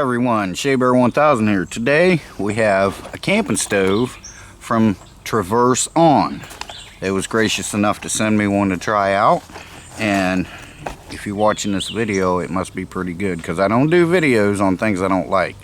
everyone, SheaBear1000 here. Today we have a camping stove from Traverseon. It was gracious enough to send me one to try out, and if you're watching this video it must be pretty good, because I don't do videos on things I don't like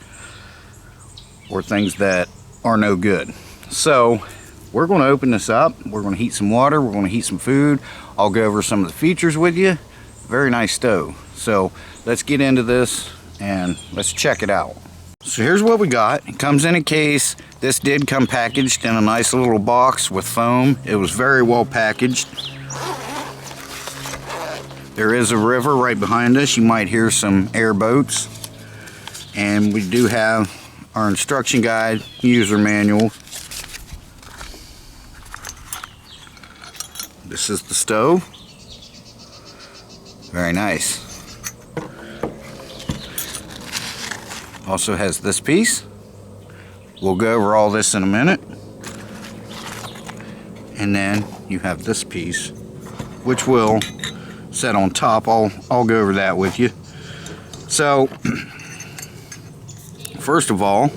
or things that are no good. So we're going to open this up, we're going to heat some water, we're going to heat some food. I'll go over some of the features with you. Very nice stove. So let's get into this and let's check it out. So here's what we got. It comes in a case. This did come packaged in a nice little box with foam. It was very well packaged. There is a river right behind us. You might hear some airboats. And we do have our instruction guide, user manual. This is the stove. Very nice. Also has this piece. We'll go over all this in a minute. And then you have this piece, which will set on top. I'll go over that with you. So first of all,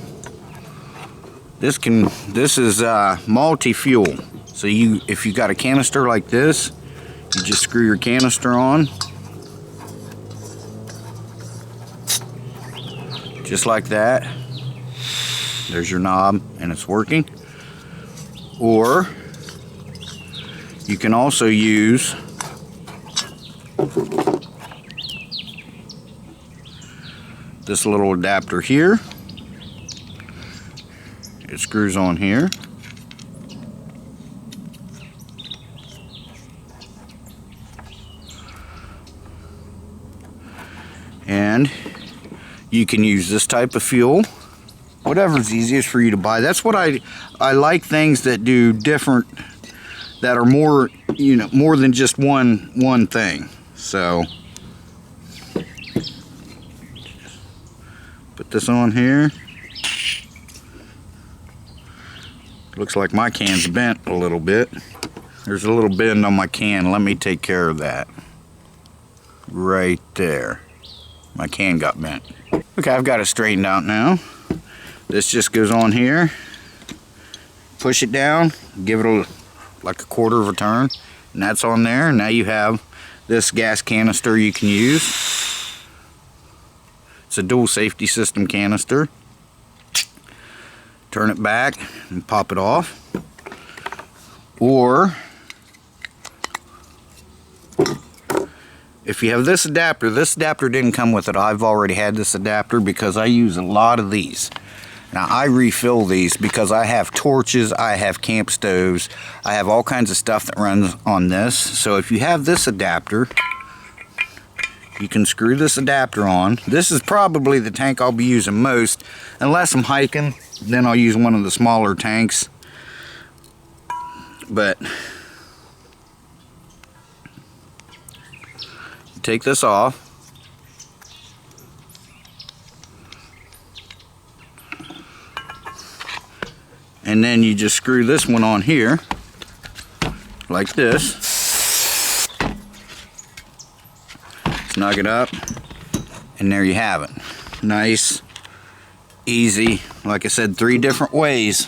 this is multi-fuel. So if you got a canister like this, you just screw your canister on. Just like that. There's your knob and it's working. Or you can also use this little adapter here. It screws on here. And you can use this type of fuel, whatever's easiest for you to buy. That's what I like, things that do different, that are more, more than just one thing. So put this on here. Looks like my can's bent a little bit. There's a little bend on my can. Let me take care of that. Right there. My can got bent. Okay, I've got it straightened out now. This just goes on here. Push it down, give it like a quarter of a turn, and that's on there. Now you have this gas canister you can use. It's a dual safety system canister. Turn it back and pop it off. Or if you have this adapter didn't come with it. I've already had this adapter because I use a lot of these. Now I refill these because I have torches, I have camp stoves, I have all kinds of stuff that runs on this. So if you have this adapter, you can screw this adapter on. This is probably the tank I'll be using most. Unless I'm hiking, then I'll use one of the smaller tanks. But take this off, and then you just screw this one on here like this, snug it up, and there you have it. Nice, easy. Like I said, 3 different ways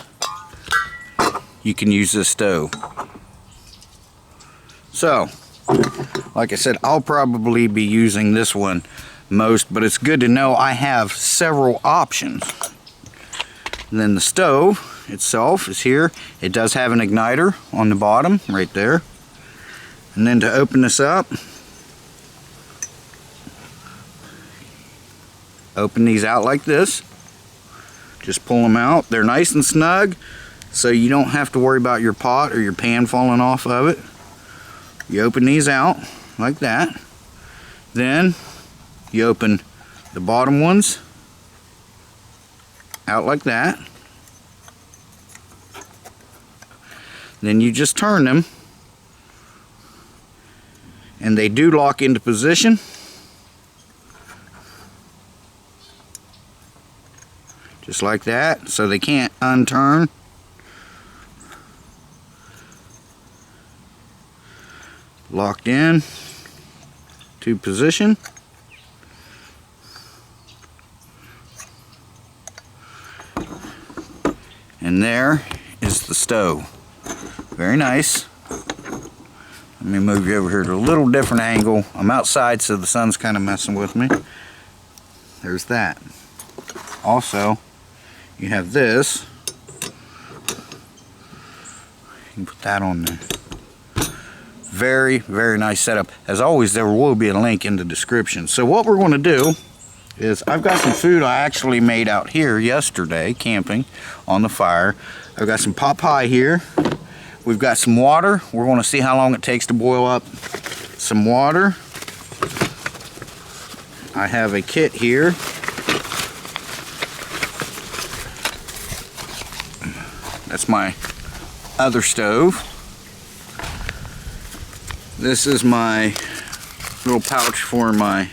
you can use this stove. So like I said, I'll probably be using this one most, but it's good to know I have several options. And then the stove itself is here. It does have an igniter on the bottom right there. And then to open this up, open these out like this. Just pull them out. They're nice and snug, so you don't have to worry about your pot or your pan falling off of it. You open these out like that. Then you open the bottom ones out like that. Then you just turn them, and they do lock into position. Just like that, so they can't unturn. Locked in to position. And there is the stove. Very nice. Let me move you over here to a little different angle. I'm outside, so the sun's kind of messing with me. There's that. Also, you have this. You can put that on there. Very, very nice setup. As always, there will be a link in the description. So what we're going to do is, I've got some food I actually made out here yesterday, camping on the fire. I've got some pot pie here. We've got some water. We're going to see how long it takes to boil up some water. I have a kit here. That's my other stove. This is my little pouch for my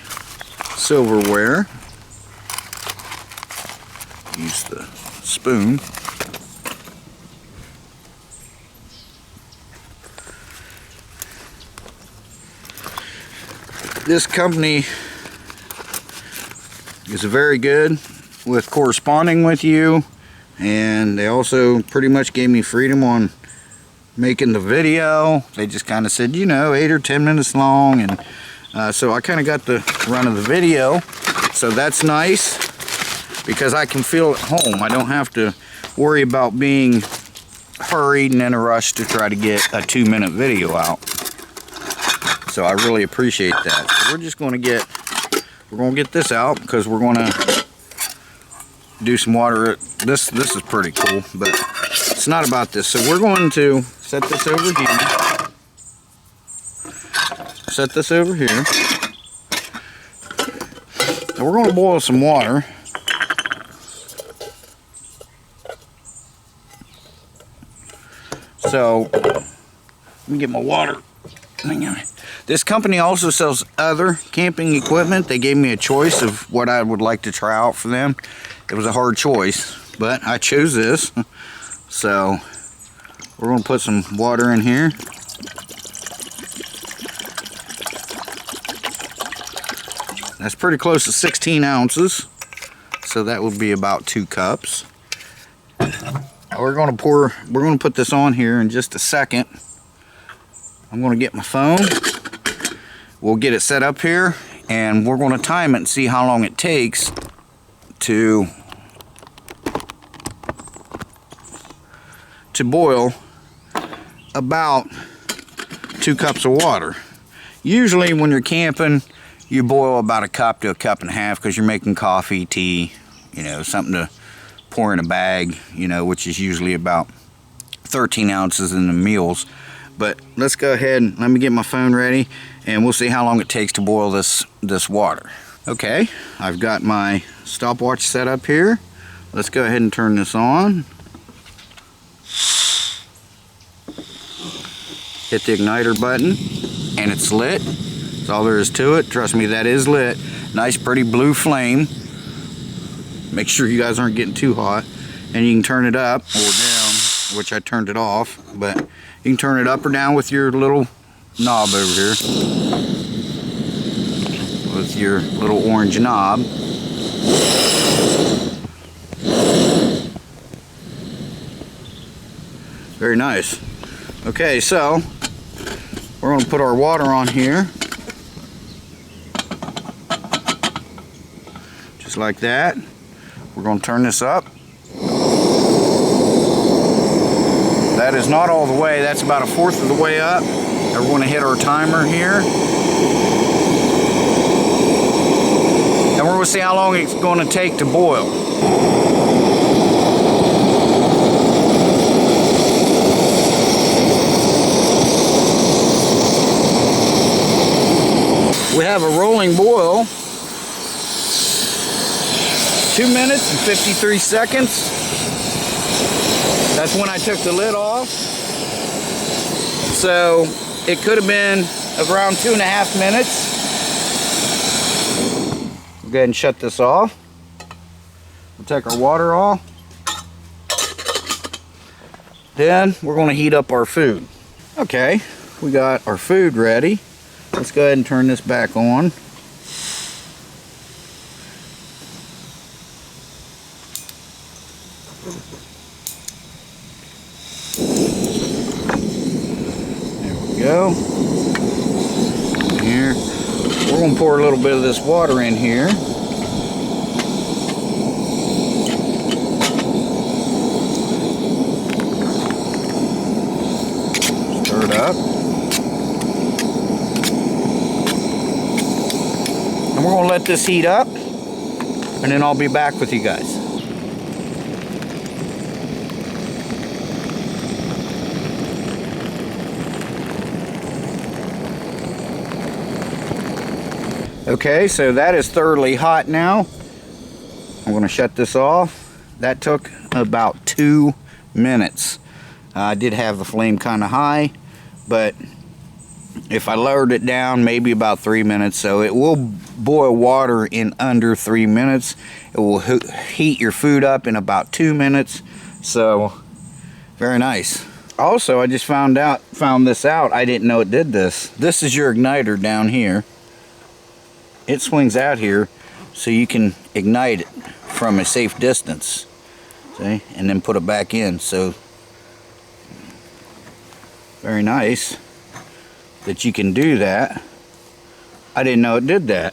silverware. Use the spoon. This company is very good with corresponding with you, and they also pretty much gave me freedom on making the video. They just kind of said, you know, 8 or 10 minutes long, and so I kind of got the run of the video. So that's nice because I can feel at home. I don't have to worry about being hurried and in a rush to try to get a 2-minute video out. So I really appreciate that. So we're just going to get this out because we're going to do some water. This is pretty cool, but it's not about this. So we're going to set this over here. Set this over here. And we're going to boil some water. So let me get my water. Hang on. This company also sells other camping equipment. They gave me a choice of what I would like to try out for them. It was a hard choice, but I chose this. So we're going to put some water in here. That's pretty close to 16 ounces. So that would be about 2 cups. We're going to put this on here in just a second. I'm going to get my phone. We'll get it set up here, and we're going to time it and see how long it takes to boil about 2 cups of water. Usually when you're camping, you boil about a cup to a cup and a half because you're making coffee, tea, you know, something to pour in a bag, you know, which is usually about 13 ounces in the meals. But let's go ahead and let me get my phone ready, and we'll see how long it takes to boil this water. Okay, I've got my stopwatch set up here. Let's go ahead and turn this on. Hit the igniter button, and it's lit. That's all there is to it. Trust me, that is lit. Nice, pretty blue flame. Make sure you guys aren't getting too hot. And you can turn it up or down, which I turned it off, but you can turn it up or down with your little knob over here. With your little orange knob. Very nice. Okay, so we're going to put our water on here. Just like that. We're going to turn this up. That is not all the way. That's about 1/4 of the way up. And we're going to hit our timer here. And we're going to see how long it's going to take to boil. We have a rolling boil. 2 minutes and 53 seconds. That's when I took the lid off. So it could have been around 2.5 minutes. We'll go ahead and shut this off. We'll take our water off. Then we're going to heat up our food. Okay, we got our food ready. Let's go ahead and turn this back on. going to pour a little bit of this water in here. Stir it up. And we're going to let this heat up, and then I'll be back with you guys. Okay, so that is thoroughly hot now. I'm going to shut this off. That took about 2 minutes. I did have the flame kind of high, but if I lowered it down, maybe about 3 minutes. So it will boil water in under 3 minutes. It will heat your food up in about 2 minutes. So very nice. Also, I just found this out. I didn't know it did this. This is your igniter down here. It swings out here so you can ignite it from a safe distance. See? And then put it back in. So very nice that you can do that. I didn't know it did that.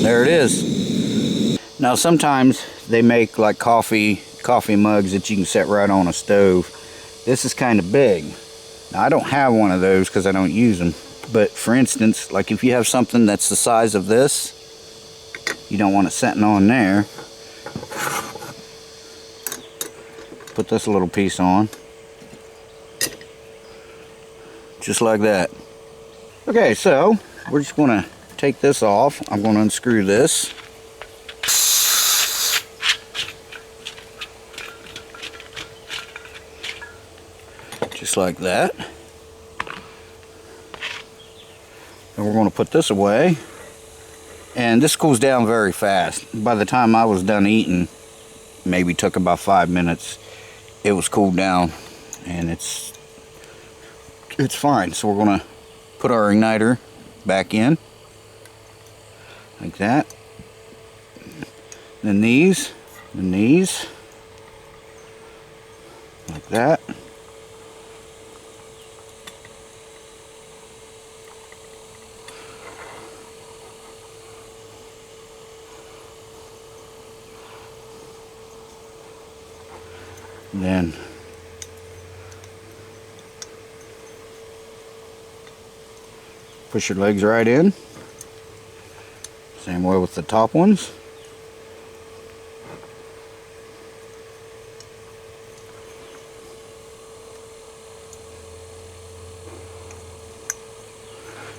There it is. Now sometimes they make like coffee mugs that you can set right on a stove. This is kind of big. Now I don't have one of those because I don't use them. But for instance, like if you have something that's the size of this, you don't want it sitting on there. Put this little piece on. Just like that. Okay, so we're just going to take this off. I'm going to unscrew this. Just like that. And we're going to put this away. And this cools down very fast. By the time I was done eating, maybe took about 5 minutes, it was cooled down. And it's fine. So we're going to put our igniter back in. Like that. Then these. And these. Like that. And then push your legs right in. Same way with the top ones.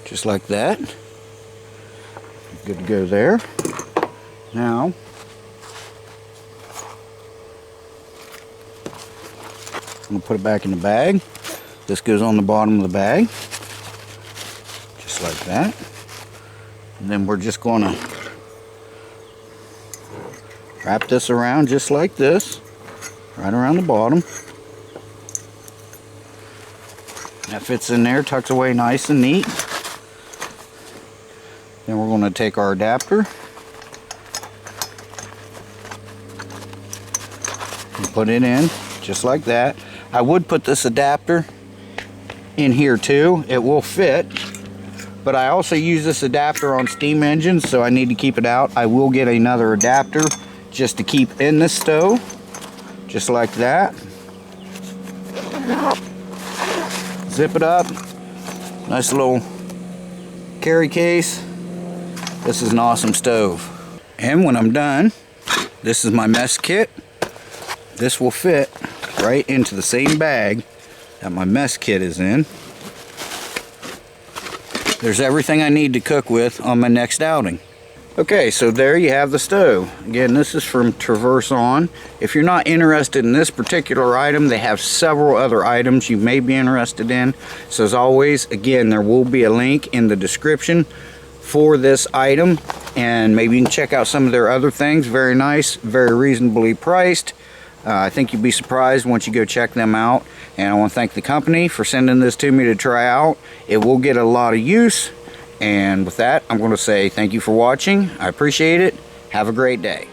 Just like that. Good to go there. Now I'm going to put it back in the bag. This goes on the bottom of the bag. Just like that. And then we're just going to wrap this around just like this. Right around the bottom. That fits in there, tucks away nice and neat. Then we're going to take our adapter and put it in just like that. I would put this adapter in here too. It will fit, but I also use this adapter on steam engines, so I need to keep it out. I will get another adapter just to keep in the stove, just like that. Zip it up. Nice little carry case. This is an awesome stove. And when I'm done, this is my mess kit. This will fit right into the same bag that my mess kit is in. There's everything I need to cook with on my next outing. Okay, so there you have the stove. Again, this is from Traverseon. If you're not interested in this particular item, they have several other items you may be interested in. So as always, again, there will be a link in the description for this item, and maybe you can check out some of their other things. Very nice, very reasonably priced. I think you'll be surprised once you go check them out. And I want to thank the company for sending this to me to try out. It will get a lot of use. And with that, I'm going to say thank you for watching. I appreciate it. Have a great day.